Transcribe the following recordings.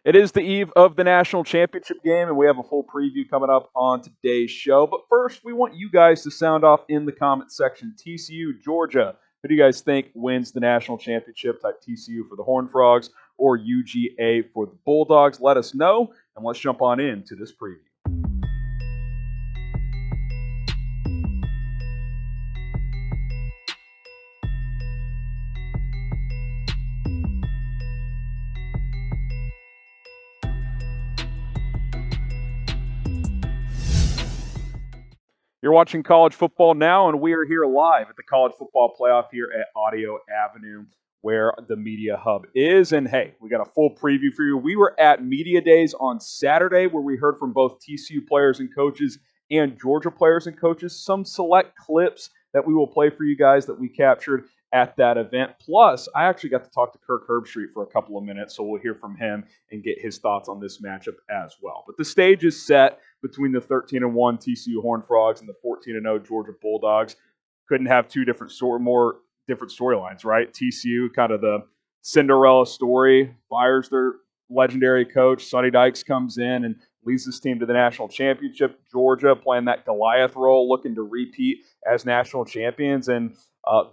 It is the eve of the national championship game, and we have a full preview coming up on today's show. But first, we want you guys to sound off in the comment section. TCU, Georgia. Who do you guys think wins the national championship? Type TCU for the Horned Frogs or UGA for the Bulldogs. Let us know, and let's jump on into this preview. You're watching College Football Now, and we are here live at the College Football Playoff here at Audio Avenue, where the Media Hub is. And hey, we got a full preview for you. We were at Media Days on Saturday, where we heard from both TCU players and coaches and Georgia players and coaches. Some select clips that we will play for you guys that we captured at that event. Plus, I actually got to talk to Kirk Herbstreit for a couple of minutes, so we'll hear from him and get his thoughts on this matchup as well. But the stage is set between the 13-1 TCU Horned Frogs and the 14-0 Georgia Bulldogs. Couldn't have two more different storylines, right? TCU, kind of the Cinderella story, fires their legendary coach. Sonny Dykes comes in and leads this team to the national championship. Georgia playing that Goliath role, looking to repeat as national champions. And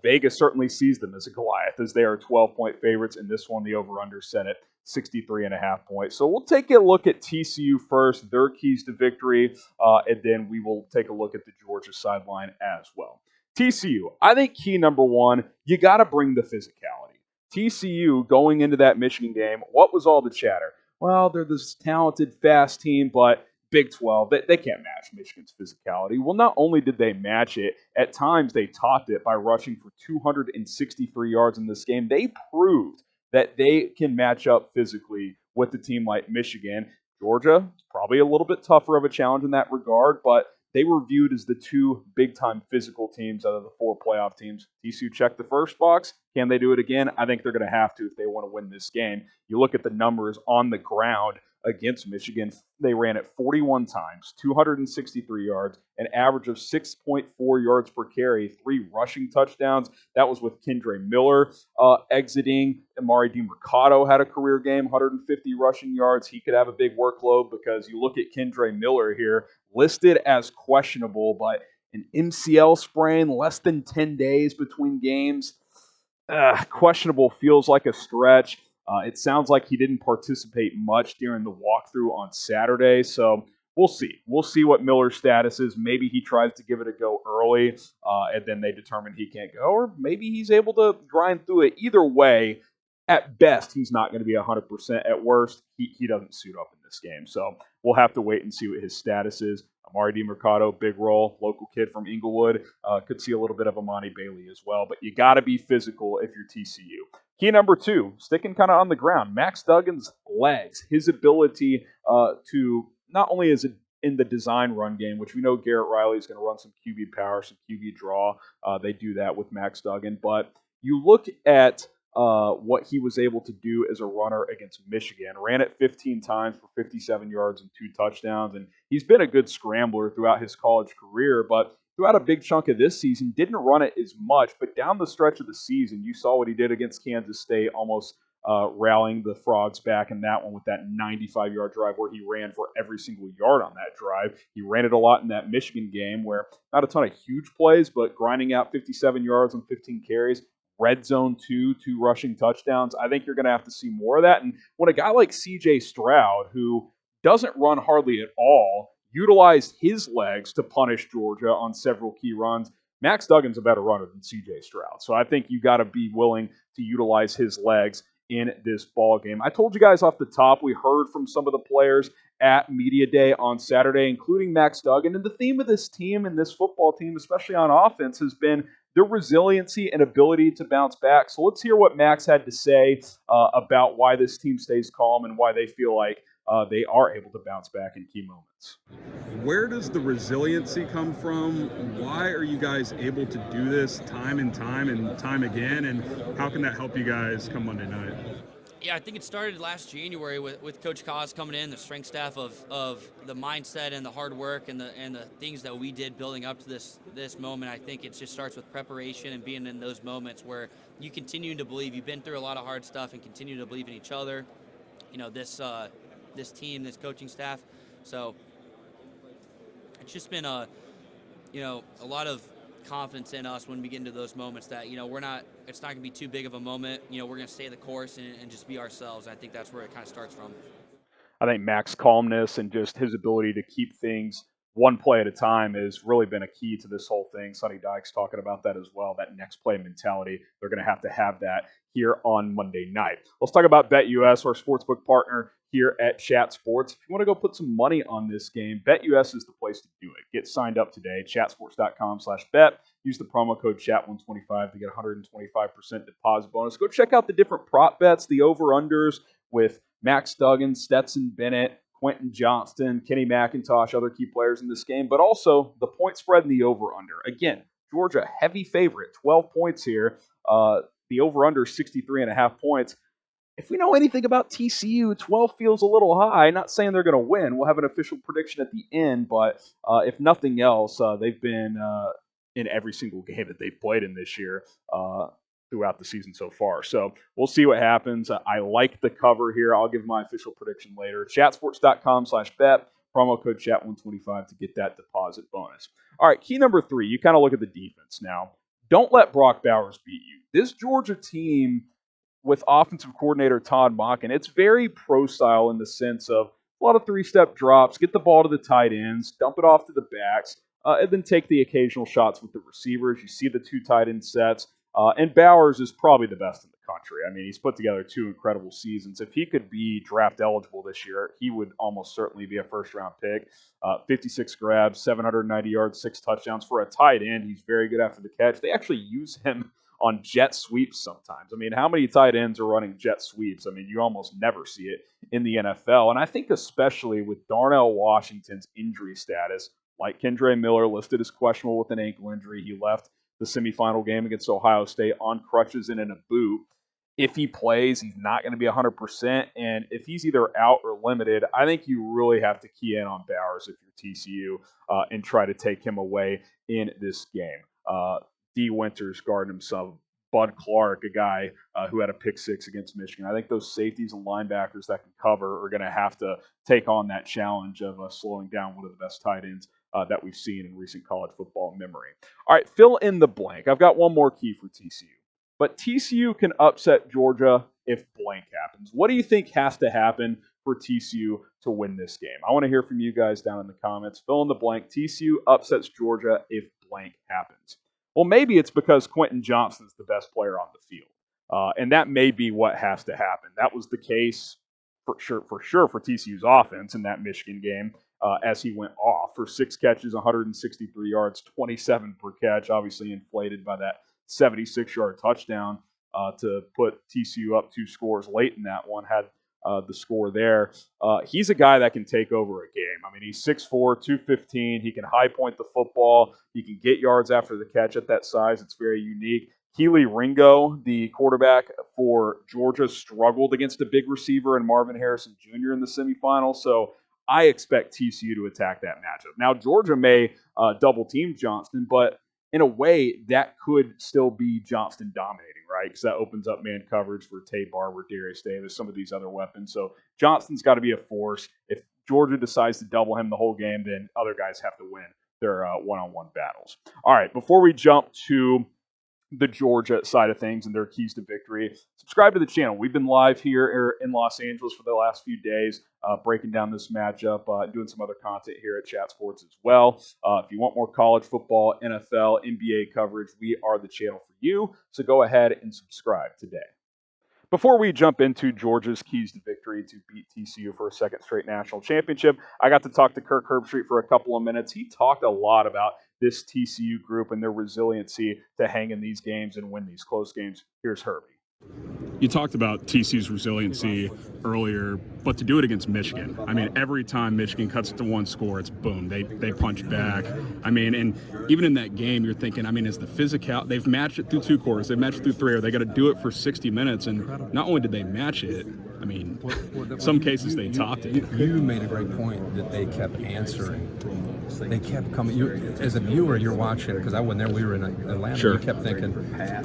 Vegas certainly sees them as a Goliath, as they are 12-point favorites. In this one, the over-under set at 63.5 points. So we'll take a look at TCU first, their keys to victory, and then we will take a look at the Georgia sideline as well. TCU, I think key number one, you got to bring the physicality. TCU going into that Michigan game, what was all the chatter? Well, they're this talented, fast team, but Big 12, they can't match Michigan's physicality. Well, not only did they match it, at times they topped it by rushing for 263 yards in this game. They proved that they can match up physically with a team like Michigan. Georgia, probably a little bit tougher of a challenge in that regard, but they were viewed as the two big-time physical teams out of the four playoff teams. TCU checked the first box. Can they do it again? I think they're going to have to if they want to win this game. You look at the numbers on the ground against Michigan. They ran it 41 times, 263 yards, an average of 6.4 yards per carry, 3 rushing touchdowns. That was with Kendre Miller exiting. Amari DiMercato had a career game, 150 rushing yards. He could have a big workload because you look at Kendre Miller here, listed as questionable, but an MCL sprain, less than 10 days between games. Questionable feels like a stretch. It sounds like he didn't participate much during the walkthrough on Saturday, so we'll see. We'll see what Miller's status is. Maybe he tries to give it a go early, and then they determine he can't go, or maybe he's able to grind through it. Either way, at best, he's not going to be 100%. At worst, he doesn't suit up in this game, so we'll have to wait and see what his status is. Amari DiMercato, big role, local kid from Inglewood. Could see a little bit of Amani Bailey as well, but you got to be physical if you're TCU. Key number two, sticking kind of on the ground, Max Duggan's legs, his ability to not only is it in the design run game, which we know Garrett Riley is going to run some QB power, some QB draw. They do that with Max Duggan, but you look at what he was able to do as a runner against Michigan. Ran it 15 times for 57 yards and 2 touchdowns, and he's been a good scrambler throughout his college career, but throughout a big chunk of this season, didn't run it as much, but down the stretch of the season, you saw what he did against Kansas State, almost rallying the Frogs back in that one with that 95-yard drive where he ran for every single yard on that drive. He ran it a lot in that Michigan game where not a ton of huge plays, but grinding out 57 yards on 15 carries. Red zone 2 rushing touchdowns. I think you're going to have to see more of that. And when a guy like C.J. Stroud, who doesn't run hardly at all, utilized his legs to punish Georgia on several key runs, Max Duggan's a better runner than C.J. Stroud. So I think you got to be willing to utilize his legs in this ball game. I told you guys off the top, we heard from some of the players at Media Day on Saturday, including Max Duggan. And the theme of this team and this football team, especially on offense, has been their resiliency and ability to bounce back. So let's hear what Max had to say about why this team stays calm and why they feel like they are able to bounce back in key moments. Where does the resiliency come from? Why are you guys able to do this time and time again? And how can that help you guys come Monday night? Yeah, I think it started last January with Coach Kaz coming in, the strength staff of the mindset and the hard work and the things that we did building up to this moment. I think it just starts with preparation and being in those moments where you continue to believe. You've been through a lot of hard stuff and continue to believe in each other. this team, this coaching staff. So it's just been a lot of confidence in us when we get into those moments that, it's not going to be too big of a moment. We're going to stay the course and just be ourselves. I think that's where it kind of starts from. I think Mac's calmness and just his ability to keep things one play at a time has really been a key to this whole thing. Sonny Dykes talking about that as well, that next play mentality. They're going to have that here on Monday night. Let's talk about BetUS, our sportsbook partner here at Chat Sports. If you want to go put some money on this game, BetUS is the place to do it. Get signed up today, chatsports.com/bet. Use the promo code CHAT125 to get 125% deposit bonus. Go check out the different prop bets, the over-unders with Max Duggan, Stetson Bennett, Quentin Johnston, Kenny McIntosh, other key players in this game, but also the point spread and the over-under. Again, Georgia, heavy favorite, 12 points here. The over-under is 63.5 points. If we know anything about TCU, 12 feels a little high. Not saying they're going to win. We'll have an official prediction at the end, but if nothing else, they've been in every single game that they've played in this year throughout the season so far. So we'll see what happens. I like the cover here. I'll give my official prediction later. Chatsports.com/bet. Promo code CHAT125 to get that deposit bonus. All right, key number 3, you kind of look at the defense now. Don't let Brock Bowers beat you. This Georgia team with offensive coordinator Todd Monken, it's very pro-style in the sense of a lot of 3-step drops, get the ball to the tight ends, dump it off to the backs, and then take the occasional shots with the receivers. You see the 2 tight end sets. And Bowers is probably the best in the country. I mean, he's put together 2 incredible seasons. If he could be draft eligible this year, he would almost certainly be a first-round pick. 56 grabs, 790 yards, 6 touchdowns. For a tight end, he's very good after the catch. They actually use him on jet sweeps sometimes. I mean, how many tight ends are running jet sweeps? I mean, you almost never see it in the NFL. And I think especially with Darnell Washington's injury status, like Kendre Miller listed as questionable with an ankle injury, he left the semifinal game against Ohio State on crutches and in a boot. If he plays, he's not going to be 100%. And if he's either out or limited, I think you really have to key in on Bowers if you're TCU and try to take him away in this game. D. Winters guarding himself. Bud Clark, a guy who had a pick 6 against Michigan. I think those safeties and linebackers that can cover are going to have to take on that challenge of slowing down one of the best tight ends that we've seen in recent college football memory. All right, fill in the blank. I've got one more key for TCU. But TCU can upset Georgia if blank happens. What do you think has to happen for TCU to win this game? I want to hear from you guys down in the comments. Fill in the blank. TCU upsets Georgia if blank happens. Well, maybe it's because Quentin Johnston is the best player on the field. And that may be what has to happen. That was the case for sure for TCU's offense in that Michigan game as he went off for 6 catches, 163 yards, 27 per catch, obviously inflated by that 76-yard touchdown to put TCU up 2 scores late in that one, had the score there. He's a guy that can take over a game. I mean, he's 6'4", 215. He can high point the football. He can get yards after the catch at that size. It's very unique. Keely Ringo, the quarterback for Georgia, struggled against a big receiver in Marvin Harrison Jr. in the semifinals. So I expect TCU to attack that matchup. Now, Georgia may double-team Johnston, but in a way, that could still be Johnston dominating, right? Because that opens up man coverage for Tay Barber, Darius Davis, some of these other weapons. So Johnston's got to be a force. If Georgia decides to double him the whole game, then other guys have to win their one-on-one battles. All right, before we jump to the Georgia side of things and their keys to victory, subscribe to the channel. We've been live here in Los Angeles for the last few days, breaking down this matchup, doing some other content here at Chat Sports as well. If you want more college football, NFL, NBA coverage, we are the channel for you. So go ahead and subscribe today. Before we jump into Georgia's keys to victory to beat TCU for a second straight national championship, I got to talk to Kirk Herbstreit for a couple of minutes. He talked a lot about this TCU group and their resiliency to hang in these games and win these close games. Here's Herbie. You talked about TCU's resiliency earlier, but to do it against Michigan, I mean, every time Michigan cuts it to 1 score, it's boom, they punch back. I mean, and even in that game, you're thinking, I mean, is the physical, they've matched it through 2 quarters, they've matched it through 3, are they got to do it for 60 minutes? And not only did they match it, I mean, Some cases they topped it. You made a great point that they kept answering. They kept coming. As a viewer, you're watching, because I wasn't there. We were in Atlanta. Sure. You kept thinking,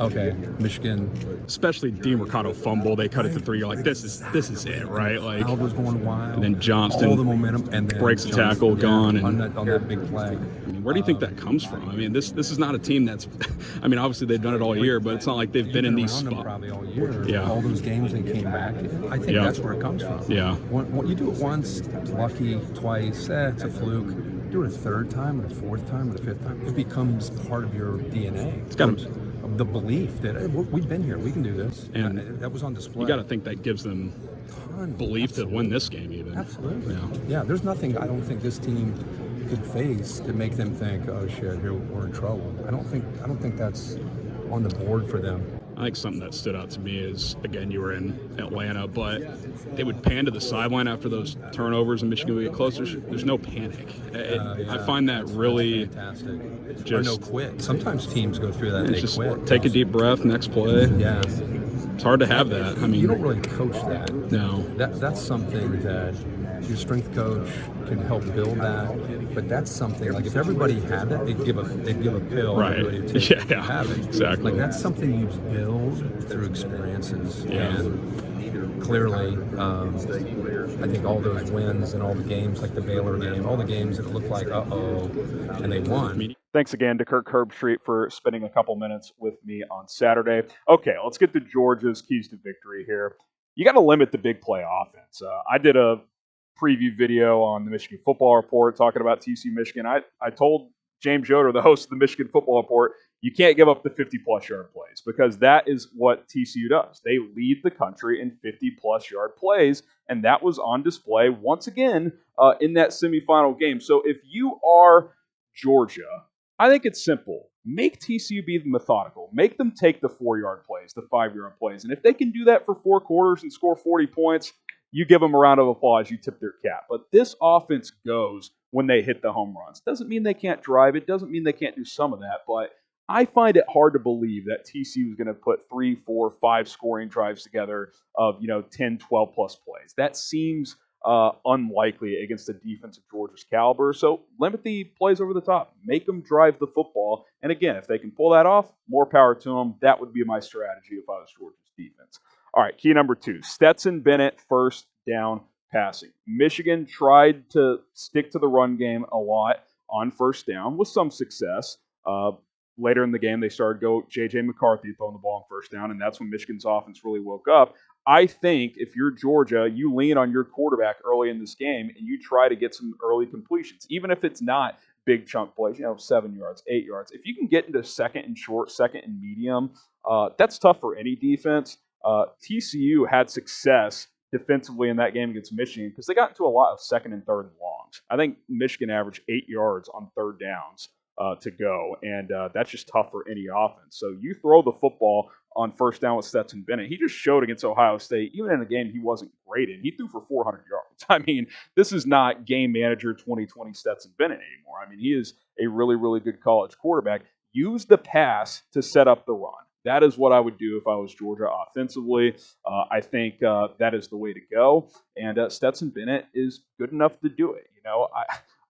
okay, Michigan. Especially Dean Mercado fumble, they cut it to 3. You're like, this is it, right? Like, Aldo's going wild. and then Johnston, all the momentum, and then breaks the tackle, gone, and on that big play. I mean, where do you think that comes from? I mean, this is not a team that's. I mean, obviously they've done it all year, but it's not like they've been in these spots probably all year. Yeah. All those games they came back. I think that's where it comes from. Yeah. When you do it once, lucky, twice, it's a fluke. Do it a third time, or a fourth time, or the fifth time. It becomes part of your DNA. It's got the belief that hey, we've been here, we can do this, and that was on display. You got to think that gives them belief to win this game, even. Absolutely. Yeah. There's nothing I don't think this team could face to make them think, oh shit, here we're in trouble. I don't think that's on the board for them. I think something that stood out to me is, again, you were in Atlanta, but they would pan to the sideline after those turnovers and Michigan would get closer. There's no panic. I find that really fantastic. Just, or no quit. Sometimes teams go through that and they just quit. Take a deep breath, next play. Yeah. It's hard to have that. I mean, you don't really coach that. No. That's something that your strength coach can help build that. But that's something like if everybody had that, they'd give a pill. Right. Everybody to Yeah. have it. Exactly. Like that's something you build through experiences. Yeah. And clearly, I think all those wins and all the games, like the Baylor game, all the games that looked like and they won. Thanks again to Kirk Herbstreit for spending a couple minutes with me on Saturday. Okay, let's get to Georgia's keys to victory here. You got to limit the big play offense. I did a preview video on the Michigan Football Report talking about TCU Michigan. I told James Yoder, the host of the Michigan Football Report, you can't give up the 50-plus yard plays because that is what TCU does. They lead the country in 50-plus yard plays, and that was on display once again in that semifinal game. So if you are Georgia, I think it's simple. Make TCU be methodical. Make them take the 4-yard plays, the 5-yard plays. And if they can do that for 4 quarters and score 40 points, you give them a round of applause, you tip their cap. But this offense goes when they hit the home runs. Doesn't mean they can't drive. It doesn't mean they can't do some of that. But I find it hard to believe that TCU is going to put 3, 4, 5 scoring drives together of 10, 12 plus plays. That seems unlikely against a defense of Georgia's caliber. So limit the plays over the top. Make them drive the football. And again, if they can pull that off, more power to them. That would be my strategy if I was Georgia's defense. All right, key number 2, Stetson Bennett first down passing. Michigan tried to stick to the run game a lot on first down with some success. Later in the game, they started to go J.J. McCarthy throwing the ball on first down, and that's when Michigan's offense really woke up. I think if you're Georgia, you lean on your quarterback early in this game, and you try to get some early completions, even if it's not big chunk plays, 7 yards, 8 yards. If you can get into second and short, second and medium, that's tough for any defense. TCU had success defensively in that game against Michigan because they got into a lot of second and third and longs. I think Michigan averaged 8 yards on third downs to go, and that's just tough for any offense. So you throw the football on first down with Stetson Bennett. He just showed against Ohio State, even in a game he wasn't great in, he threw for 400 yards. I mean, this is not game manager 2020 Stetson Bennett anymore. I mean, he is a really, really good college quarterback. Use the pass to set up the run. That is what I would do if I was Georgia offensively. I think that is the way to go. And Stetson Bennett is good enough to do it.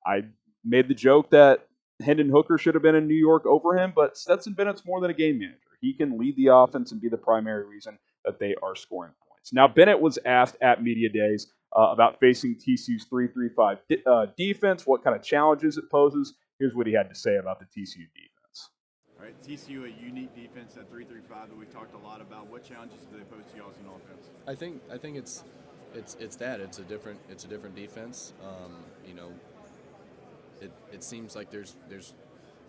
I made the joke that Hendon Hooker should have been in New York over him, but Stetson Bennett's more than a game manager. He can lead the offense and be the primary reason that they are scoring points. Now, Bennett was asked at Media Days about facing TCU's 3-3-5 defense, what kind of challenges it poses. Here's what he had to say about the TCU defense. All right, TCU, a unique defense at 3-3-5 that we've talked a lot about. What challenges do they pose to y'all as an offense? I think it's a different defense. It seems like there's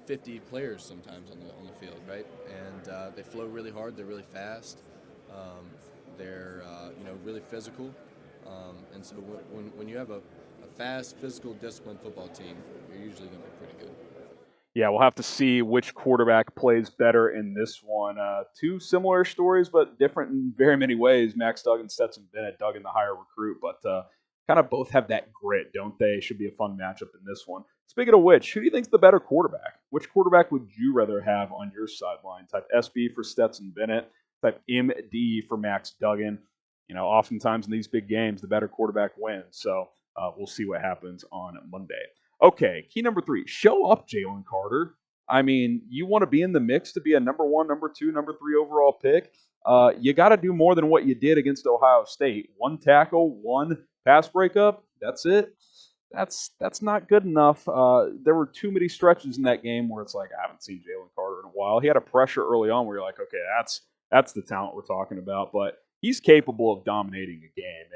50 players sometimes on the field, right? And they flow really hard. They're really fast. They're really physical. And so when you have a fast, physical, disciplined football team, you're usually going to be pretty good. Yeah, we'll have to see which quarterback plays better in this one. 2 similar stories, but different in very many ways. Max Duggan, Stetson Bennett, Duggan the higher recruit, but kind of both have that grit, don't they? Should be a fun matchup in this one. Speaking of which, who do you think's the better quarterback? Which quarterback would you rather have on your sideline? Type SB for Stetson Bennett, type MD for Max Duggan. Oftentimes in these big games, the better quarterback wins. So we'll see what happens on Monday. Okay, key number 3, show up, Jalen Carter. I mean, you want to be in the mix to be a number 1, number 2, number 3 overall pick. You got to do more than what you did against Ohio State. 1 tackle, 1 pass breakup. That's it. That's not good enough. There were too many stretches in that game where it's like, I haven't seen Jalen Carter in a while. He had a pressure early on where you're like, okay, that's the talent we're talking about. But he's capable of dominating a game.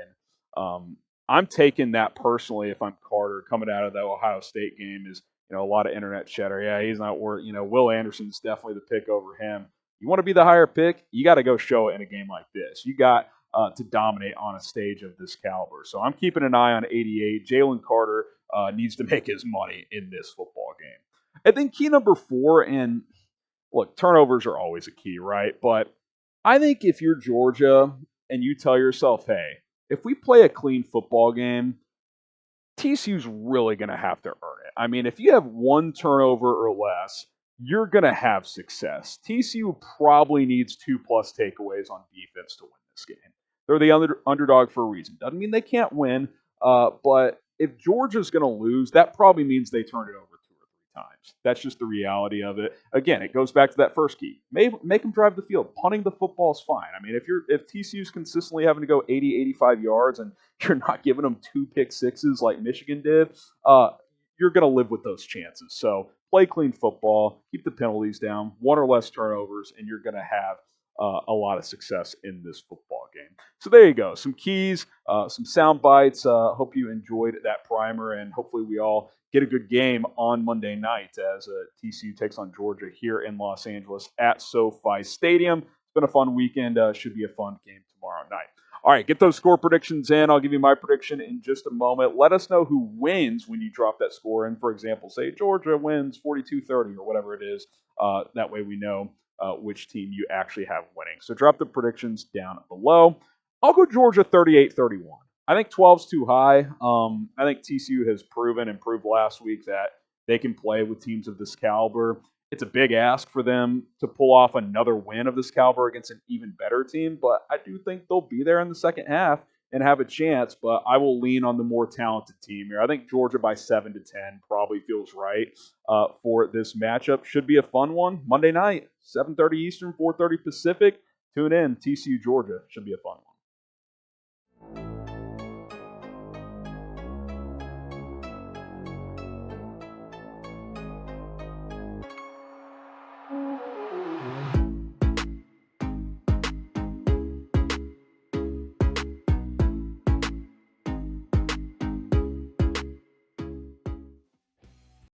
And I'm taking that personally if I'm Carter coming out of the Ohio State game is, a lot of internet chatter. Yeah, he's not worth, Will Anderson's definitely the pick over him. You want to be the higher pick, you got to go show it in a game like this. You got to dominate on a stage of this caliber. So I'm keeping an eye on 88. Jalen Carter needs to make his money in this football game. And then key number 4, and look, turnovers are always a key, right? But I think if you're Georgia and you tell yourself, hey, if we play a clean football game, TCU's really going to have to earn it. I mean, if you have 1 turnover or less, you're going to have success. TCU probably needs 2+ takeaways on defense to win this game. They're the underdog for a reason. Doesn't mean they can't win, but if Georgia's going to lose, that probably means they turn it over 2 or 3 times. That's just the reality of it. Again, it goes back to that first key. Make them drive the field. Punting the football is fine. I mean, if TCU's consistently having to go 80, 85 yards and you're not giving them 2 pick sixes like Michigan did, you're going to live with those chances. So play clean football, keep the penalties down, 1 or less turnovers, and you're going to have a lot of success in this football game. So there you go. Some keys, some sound bites. Hope you enjoyed that primer, and hopefully we all get a good game on Monday night as TCU takes on Georgia here in Los Angeles at SoFi Stadium. It's been a fun weekend. Should be a fun game tomorrow night. All right, get those score predictions in. I'll give you my prediction in just a moment. Let us know who wins when you drop that score in. For example, say Georgia wins 42-30 or whatever it is. That way we know which team you actually have winning. So drop the predictions down below. I'll go Georgia 38-31. I think 12's too high. I think TCU has proven and proved last week that they can play with teams of this caliber. It's a big ask for them to pull off another win of this caliber against an even better team, but I do think they'll be there in the second half and have a chance, but I will lean on the more talented team here. I think Georgia by 7 to 10 probably feels right for this matchup. Should be a fun one. Monday night, 7:30 Eastern, 4:30 Pacific. Tune in. TCU, Georgia. Should be a fun one.